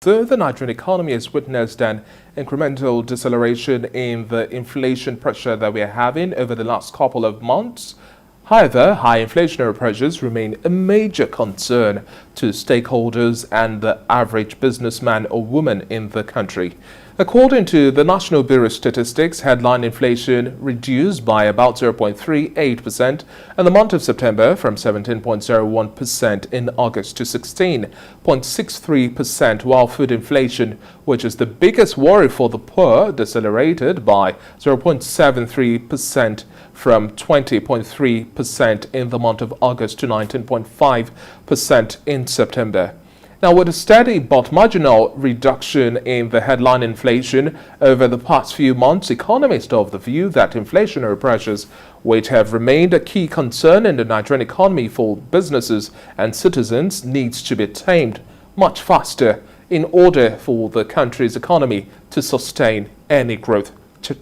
Though the Nigerian economy has witnessed an incremental deceleration in the inflation pressure that we are having over the last couple of months, however, high inflationary pressures remain a major concern to stakeholders and the average businessman or woman in the country. According to the National Bureau of Statistics, headline inflation reduced by about 0.38% in the month of September from 17.01% in August to 16.63%, while food inflation, which is the biggest worry for the poor, decelerated by 0.73% from 20.3% in the month of August to 19.5% in September. Now, with a steady but marginal reduction in the headline inflation over the past few months, economists are of the view that inflationary pressures, which have remained a key concern in the Nigerian economy for businesses and citizens, needs to be tamed much faster in order for the country's economy to sustain any growth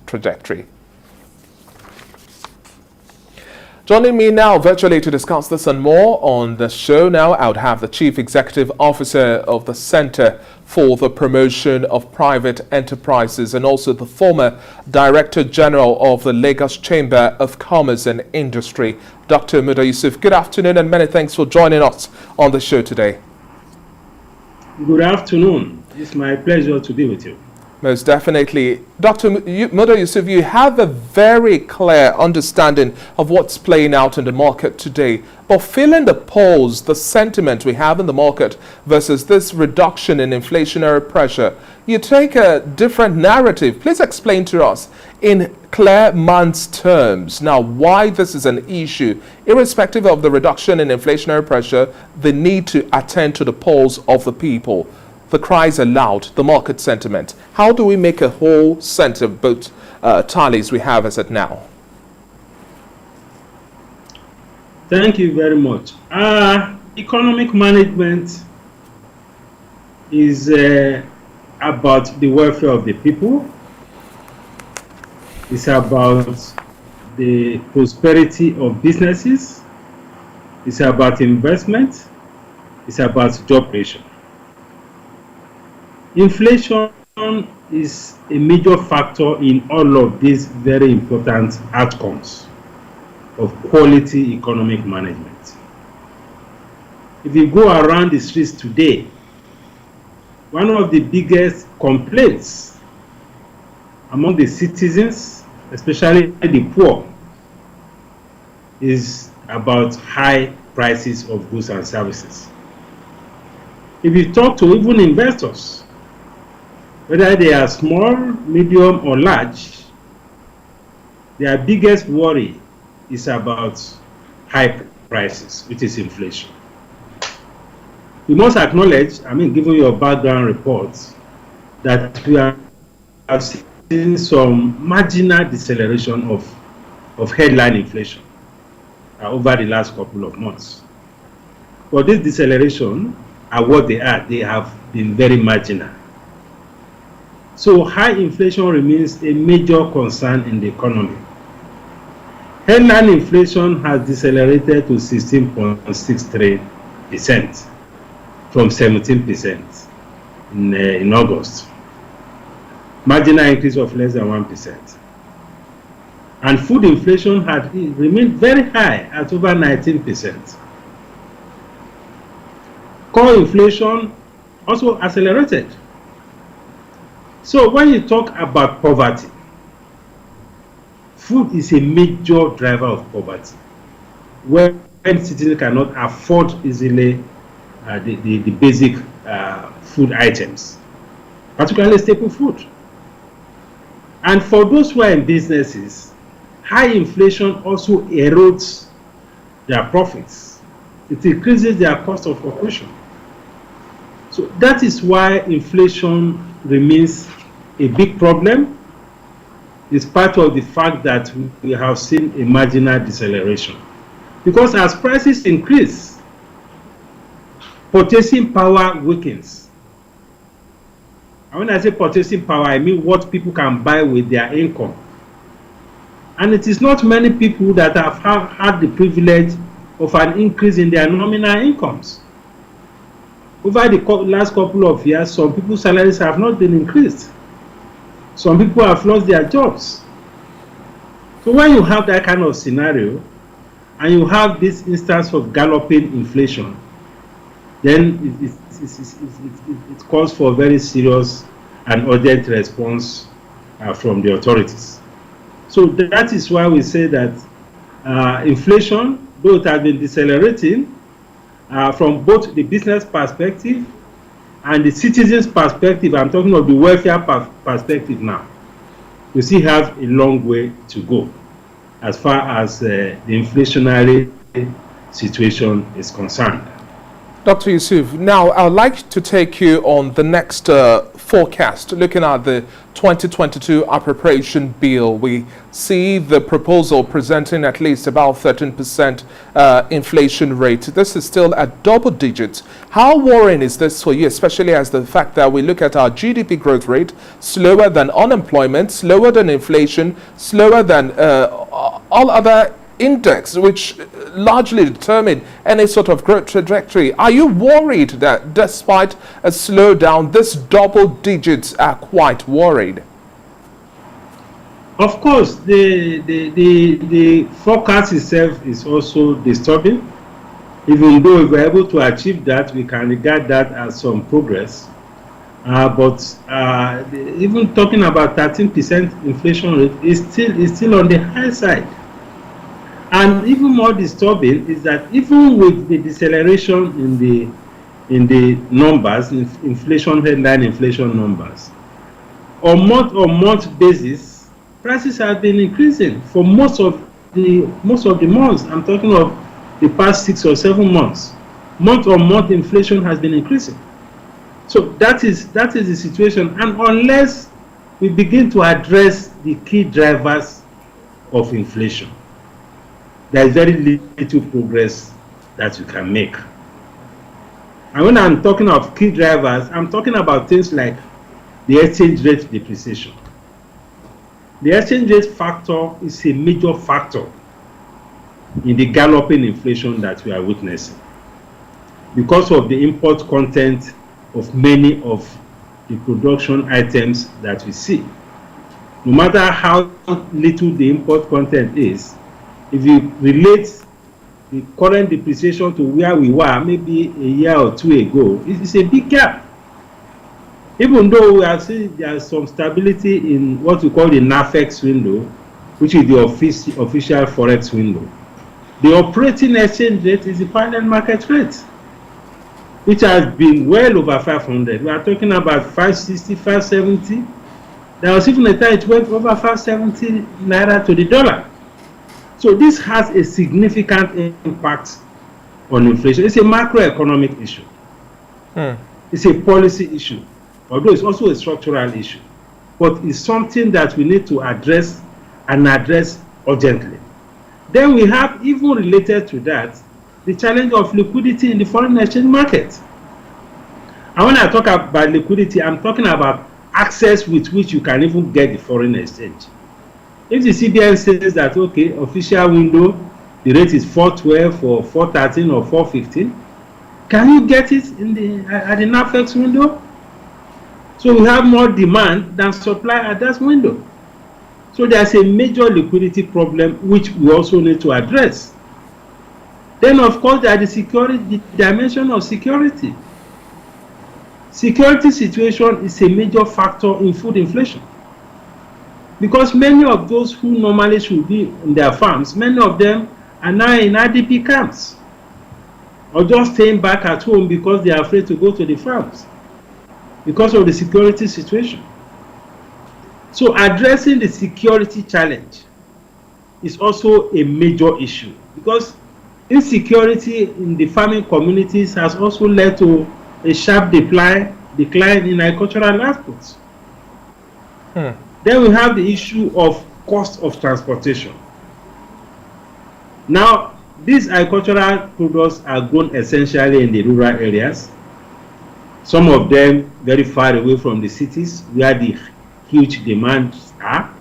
trajectory. Joining me now virtually to discuss this and more on the show now, I would have the Chief Executive Officer of the Center for the Promotion of Private Enterprises and also the former Director General of the Lagos Chamber of Commerce and Industry, Dr. Muda Yusuf. Good afternoon and many thanks for joining us on the show today. Good afternoon. It's my pleasure to be with you. Most definitely. Dr. Muda Yusuf, you have a very clear understanding of what's playing out in the market today. But feeling the pulse, the sentiment we have in the market versus this reduction in inflationary pressure, you take a different narrative. Please explain to us in clear man's terms now why this is an issue. Irrespective of the reduction in inflationary pressure, the need to attend to the pulse of the people. The cries are loud, the market sentiment. How do we make a whole sense of both tallies we have as at now? Thank you very much. Economic management is about the welfare of the people. It's about the prosperity of businesses. It's about investment. It's about job creation. Inflation is a major factor in all of these very important outcomes of quality economic management. If you go around the streets today, one of the biggest complaints among the citizens, especially the poor, is about high prices of goods and services. If you talk to even investors, whether they are small, medium, or large, their biggest worry is about high prices, which is inflation. We must acknowledge, given your background reports, that we are seeing some marginal deceleration of headline inflation over the last couple of months. But this deceleration are what they are. They have been very marginal. So high inflation remains a major concern in the economy. Headline inflation has decelerated to 16.63% from 17% in August. Marginal increase of less than 1%. And food inflation had remained very high at over 19%. Core inflation also accelerated. So when you talk about poverty, food is a major driver of poverty. When citizens cannot afford easily the basic food items, particularly staple food. And for those who are in businesses, high inflation also erodes their profits. It increases their cost of operation. So that is why inflation remains a big problem, despite of the fact that we have seen a marginal deceleration. Because as prices increase, purchasing power weakens. And when I say purchasing power, I mean what people can buy with their income. And it is not many people that have had the privilege of an increase in their nominal incomes. over the last couple of years, some people's salaries have not been increased. Some people have lost their jobs. So when you have that kind of scenario, and you have this instance of galloping inflation, then it calls for a very serious and urgent response from the authorities. So that is why we say that inflation, though it has been decelerating, from both the business perspective and the citizens' perspective, I'm talking of the welfare perspective now, we still have a long way to go as far as the inflationary situation is concerned. Dr. Yusuf, now I'd like to take you on the next forecast, looking at the 2022 appropriation bill. We see the proposal presenting at least about 13% inflation rate. This is still at double digits. How worrying is this for you, especially as the fact that we look at our GDP growth rate, slower than unemployment, slower than inflation, slower than all other index, which largely determine any sort of growth trajectory. Are you worried that despite a slowdown, this double digits are quite worried? Of course, the forecast itself is also disturbing. Even though if we're able to achieve that, we can regard that as some progress. But even talking about 13% inflation rate is still on the high side. And even more disturbing is that even with the deceleration in the numbers, inflation headline inflation numbers, on month basis, prices have been increasing for most of the months. I'm talking of the past 6 or 7 months. Month on month inflation has been increasing. So that is the situation. And unless we begin to address the key drivers of inflation, there is very little progress that you can make. And when I'm talking of key drivers, I'm talking about things like the exchange rate depreciation. The exchange rate factor is a major factor in the galloping inflation that we are witnessing because of the import content of many of the production items that we see. No matter how little the import content is, if you relate the current depreciation to where we were maybe a year or two ago, it's a big gap. Even though we have seen there's some stability in what we call the NAFEX window, which is the official forex window, the operating exchange rate is the parallel market rate, which has been well over 500. We are talking about 560, 570. There was even a time it went over 570 naira to the dollar. So this has a significant impact on inflation. It's a macroeconomic issue. It's a policy issue, although it's also a structural issue. But it's something that we need to address and address urgently. Then we have, even related to that, the challenge of liquidity in the foreign exchange market. And when I talk about liquidity, I'm talking about access with which you can even get the foreign exchange. If the CBN says that, okay, official window, the rate is 412 or 413 or 415, can you get it at the NAFEX window? So we have more demand than supply at that window. So there's a major liquidity problem which we also need to address. Then of course there is the dimension of security. Security situation is a major factor in food inflation. Because many of those who normally should be in their farms, many of them are now in IDP camps or just staying back at home because they are afraid to go to the farms because of the security situation. So addressing the security challenge is also a major issue because insecurity in the farming communities has also led to a sharp decline in agricultural outputs. Then we have the issue of cost of transportation. Now, these agricultural products are grown essentially in the rural areas, some of them very far away from the cities where the huge demands are.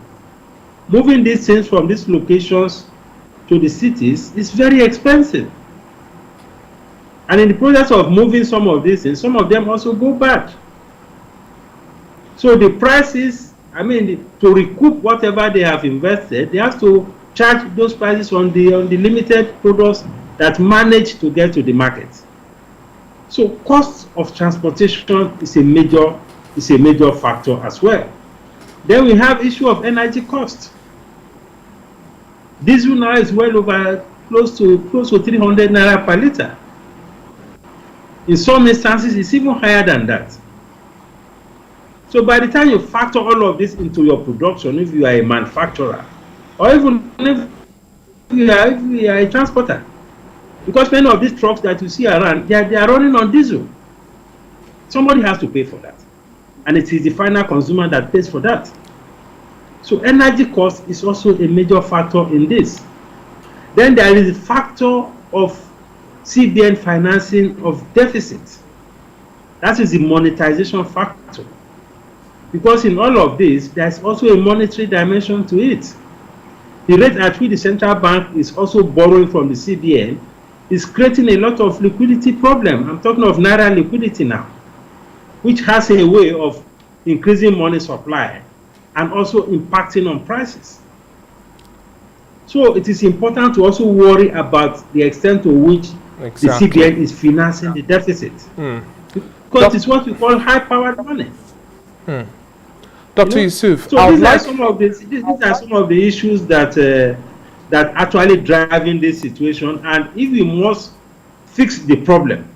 Moving these things from these locations to the cities is very expensive. And in the process of moving some of these things, some of them also go bad. So the prices, to recoup whatever they have invested, they have to charge those prices on the limited products that manage to get to the market. So cost of transportation is a major factor as well. Then we have issue of energy cost. Diesel now is well over close to 300 naira per liter. In some instances, it's even higher than that. So by the time you factor all of this into your production, if you are a manufacturer, or even if you are a transporter, because many of these trucks that you see around, they are running on diesel. Somebody has to pay for that. And it is the final consumer that pays for that. So energy cost is also a major factor in this. Then there is the factor of CBN financing of deficit. That is the monetization factor. Because in all of this, there's also a monetary dimension to it. The rate at which the central bank is also borrowing from the CBN is creating a lot of liquidity problem. I'm talking of naira liquidity now, which has a way of increasing money supply and also impacting on prices. So it is important to also worry about the extent to which the CBN is financing the deficit. Because it's what we call high-powered money. Dr. Yusuf, so these are some of the issues that actually driving this situation, and if we must fix the problem,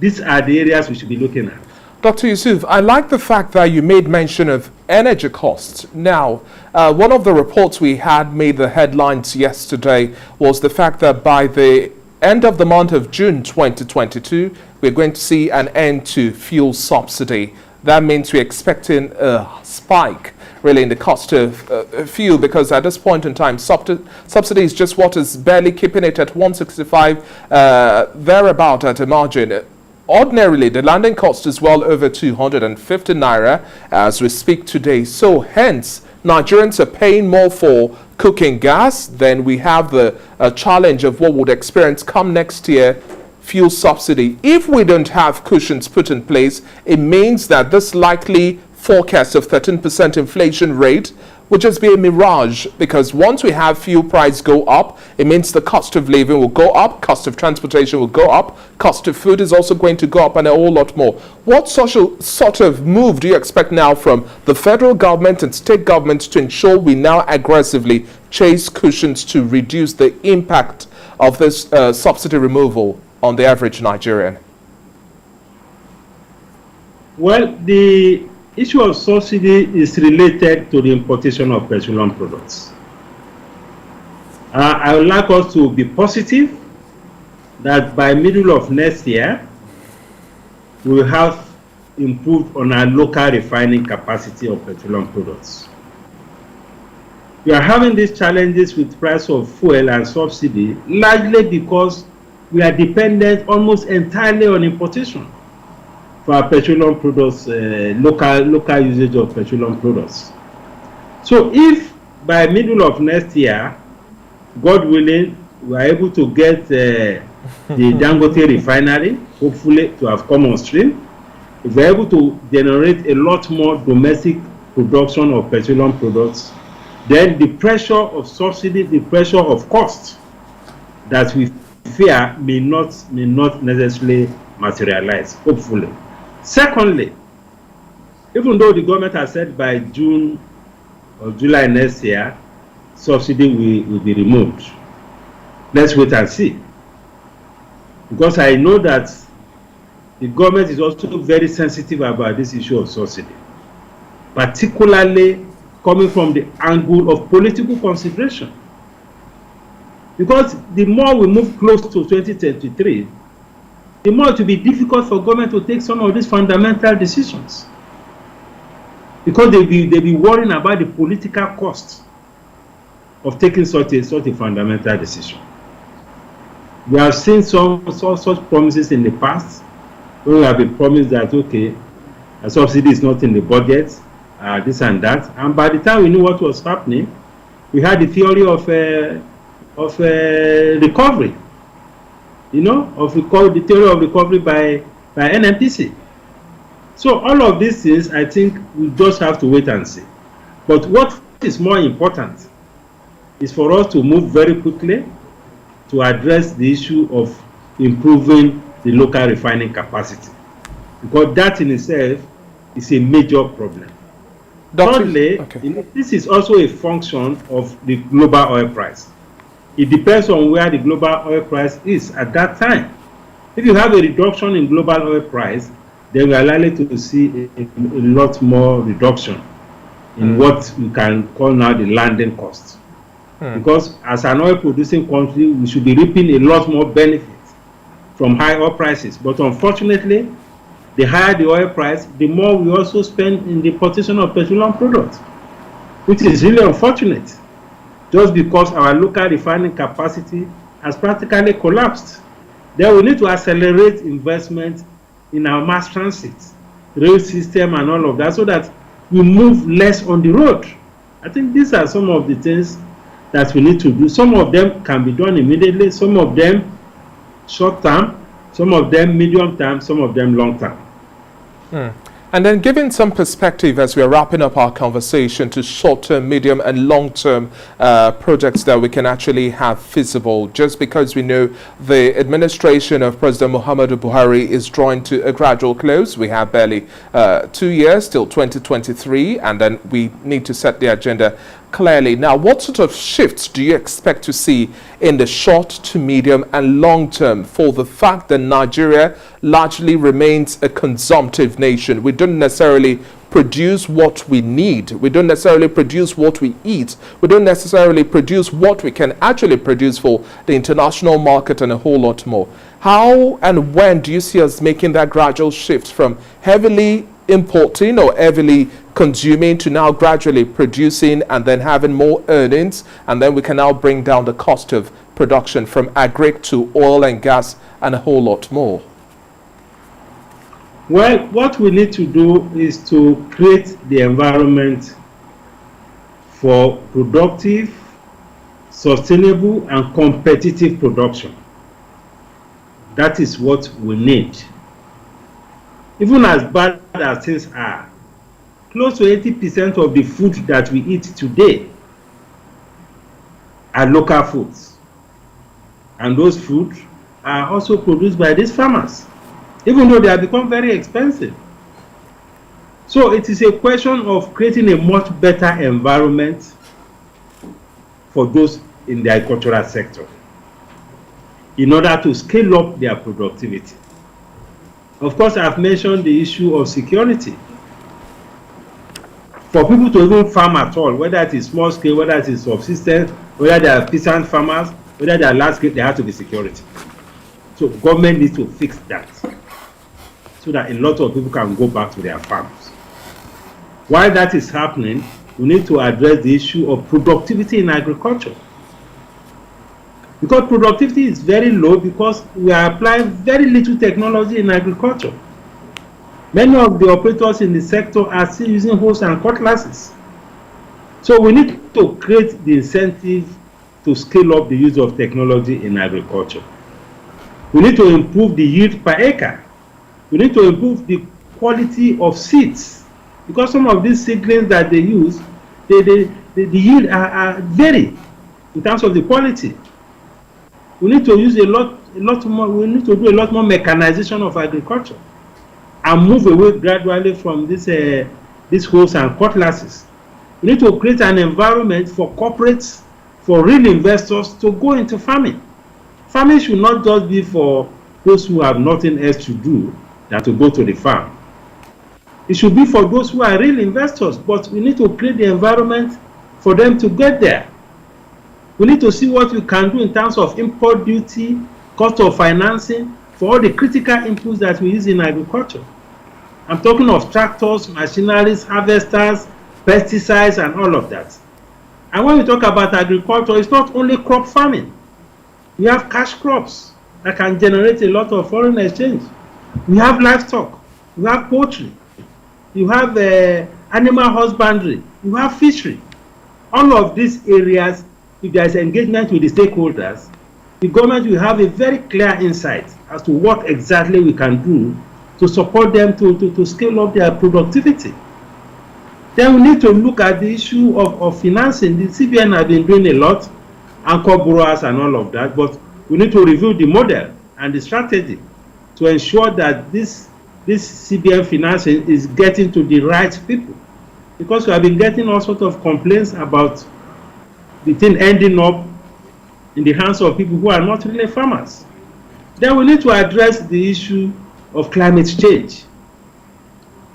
these are the areas we should be looking at. Dr. Yusuf, I like the fact that you made mention of energy costs. Now, one of the reports we had made the headlines yesterday was the fact that by the end of the month of June 2022, we're going to see an end to fuel subsidy. That means we're expecting a spike really in the cost of fuel, because at this point in time, subsidy is just what is barely keeping it at 165 thereabout at a margin. Ordinarily, the landing cost is well over 250 naira as we speak today. So hence, Nigerians are paying more for cooking gas. Then we have the challenge of what would experience come next year, fuel subsidy. If we don't have cushions put in place, it means that this likely forecast of 13% inflation rate would just be a mirage, because once we have fuel price go up, it means the cost of living will go up, cost of transportation will go up, cost of food is also going to go up, and a whole lot more. What sort of move do you expect now from the federal government and state governments to ensure we now aggressively chase cushions to reduce the impact of this subsidy removal on the average Nigerian? Well, the issue of subsidy is related to the importation of petroleum products. I would like us to be positive that by middle of next year, we will have improved on our local refining capacity of petroleum products. We are having these challenges with price of fuel and subsidy largely because we are dependent almost entirely on importation for our petroleum products, local usage of petroleum products. So if by middle of next year, God willing, we are able to get the Dangote refinery, hopefully to have come on stream, if we are able to generate a lot more domestic production of petroleum products, then the pressure of subsidy, the pressure of cost that we fear may not necessarily materialize, hopefully. Secondly, even though the government has said by June or July next year, subsidy will be removed. Let's wait and see. Because I know that the government is also very sensitive about this issue of subsidy, particularly coming from the angle of political consideration. Because the more we move close to 2023, the more it will be difficult for government to take some of these fundamental decisions. Because they'll be worrying about the political cost of taking such a fundamental decision. We have seen some such promises in the past. We have been promised that, okay, a subsidy is not in the budget, this and that. And by the time we knew what was happening, we had the theory of recovery. of the theory of recovery by NMPC. So all of these things, I think we just have to wait and see. But what is more important is for us to move very quickly to address the issue of improving the local refining capacity, because that in itself is a major problem. Thirdly, this is also a function of the global oil price. It depends on where the global oil price is at that time. If you have a reduction in global oil price, then we are likely to see a lot more reduction in what we can call now the landing cost. Because as an oil producing country, we should be reaping a lot more benefits from high oil prices. But unfortunately, the higher the oil price, the more we also spend in the importation of petroleum products, which is really unfortunate, just because our local refining capacity has practically collapsed. Then we need to accelerate investment in our mass transit, rail system and all of that, so that we move less on the road. I think these are some of the things that we need to do. Some of them can be done immediately, some of them short term, some of them medium term, some of them long term. And then giving some perspective as we are wrapping up our conversation to short-term, medium and long-term projects that we can actually have feasible, just because we know the administration of President Muhammadu Buhari is drawing to a gradual close. We have barely 2 years till 2023, and then we need to set the agenda clearly. Now, what sort of shifts do you expect to see in the short to medium and long term for the fact that Nigeria largely remains a consumptive nation? We don't necessarily produce what we need. We don't necessarily produce what we eat. We don't necessarily produce what we can actually produce for the international market and a whole lot more. How and when do you see us making that gradual shift from heavily importing or heavily consuming to now gradually producing and then having more earnings, and then we can now bring down the cost of production from agri to oil and gas and a whole lot more? Well, what we need to do is to create the environment for productive, sustainable and competitive production. That is what we need. Even as bad as things are, close to 80% of the food that we eat today are local foods. And those foods are also produced by these farmers, even though they have become very expensive. So it is a question of creating a much better environment for those in the agricultural sector in order to scale up their productivity. Of course, I've mentioned the issue of security. For people to even farm at all, whether it is small scale, whether it is subsistence, whether they are peasant farmers, whether they are large scale, there has to be security. So government needs to fix that so that a lot of people can go back to their farms. While that is happening, we need to address the issue of productivity in agriculture. Because productivity is very low because we are applying very little technology in agriculture. Many of the operators in the sector are still using hoes and cutlasses. So we need to create the incentive to scale up the use of technology in agriculture. We need to improve the yield per acre. We need to improve the quality of seeds, because some of these seedlings that they use, the yield are vary in terms of the quality. We need to use a lot more. We need to do a lot more mechanization of agriculture and move away gradually from these hoes and cutlasses. We need to create an environment for corporates, for real investors to go into farming. Farming should not just be for those who have nothing else to do than to go to the farm. It should be for those who are real investors, but we need to create the environment for them to get there. We need to see what we can do in terms of import duty, cost of financing, for all the critical inputs that we use in agriculture. I'm talking of tractors, machineries, harvesters, pesticides, and all of that. And when we talk about agriculture, it's not only crop farming. We have cash crops that can generate a lot of foreign exchange. We have livestock, we have poultry, you have animal husbandry, you have fishery. All of these areas, if there is engagement with the stakeholders, the government will have a very clear insight as to what exactly we can do to support them to scale up their productivity. Then we need to look at the issue of financing. The CBN has been doing a lot, anchor borrowers and all of that, but we need to review the model and the strategy to ensure that this CBN financing is getting to the right people. Because we have been getting all sorts of complaints about the thing ending up in the hands of people who are not really farmers. Then we need to address the issue of climate change.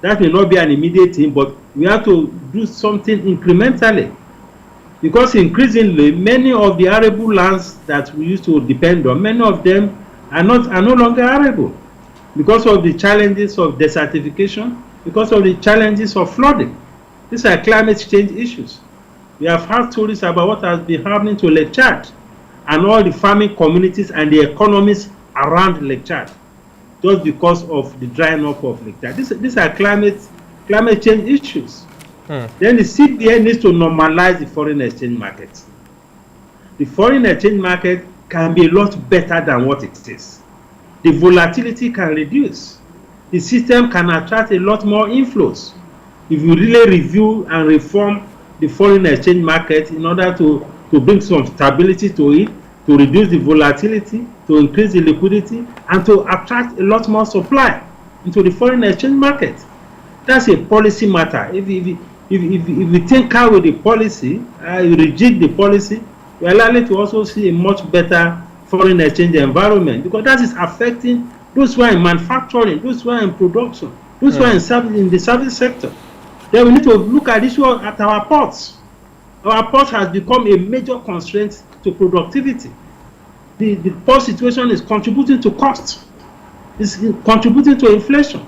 That may not be an immediate thing, but we have to do something incrementally. Because increasingly, many of the arable lands that we used to depend on, many of them are no longer arable because of the challenges of desertification, because of the challenges of flooding. These are climate change issues. We have heard stories about what has been happening to Lake Chad and all the farming communities and the economies around Lake Chad, just because of the drying up of Lake Chad. These are climate change issues. Then the CBN needs to normalize the foreign exchange market. The foreign exchange market can be a lot better than what it is. The volatility can reduce. The system can attract a lot more inflows. If you really review and reform the foreign exchange market in order to bring some stability to it, to reduce the volatility, to increase the liquidity, and to attract a lot more supply into the foreign exchange market. That's a policy matter. If we think out with the policy, you reject the policy, we are likely to also see a much better foreign exchange environment, because that is affecting those who are in manufacturing, those who are in production, those who are in the service sector. Then we need to look at issue at our ports. Our port has become a major constraint to productivity. The port situation is contributing to cost. It's contributing to inflation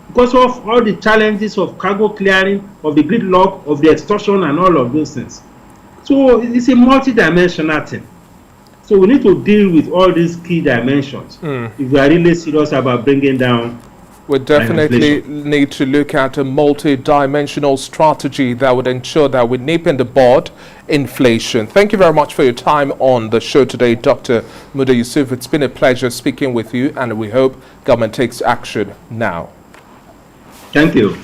because of all the challenges of cargo clearing, of the gridlock, of the extortion, and all of those things. So it's a multi-dimensional thing. So we need to deal with all these key dimensions if we are really serious about bringing down. We definitely need to look at a multi-dimensional strategy that would ensure that we nip in the bud inflation. Thank you very much for your time on the show today, Dr. Muda Yusuf. It's been a pleasure speaking with you, and we hope government takes action now. Thank you.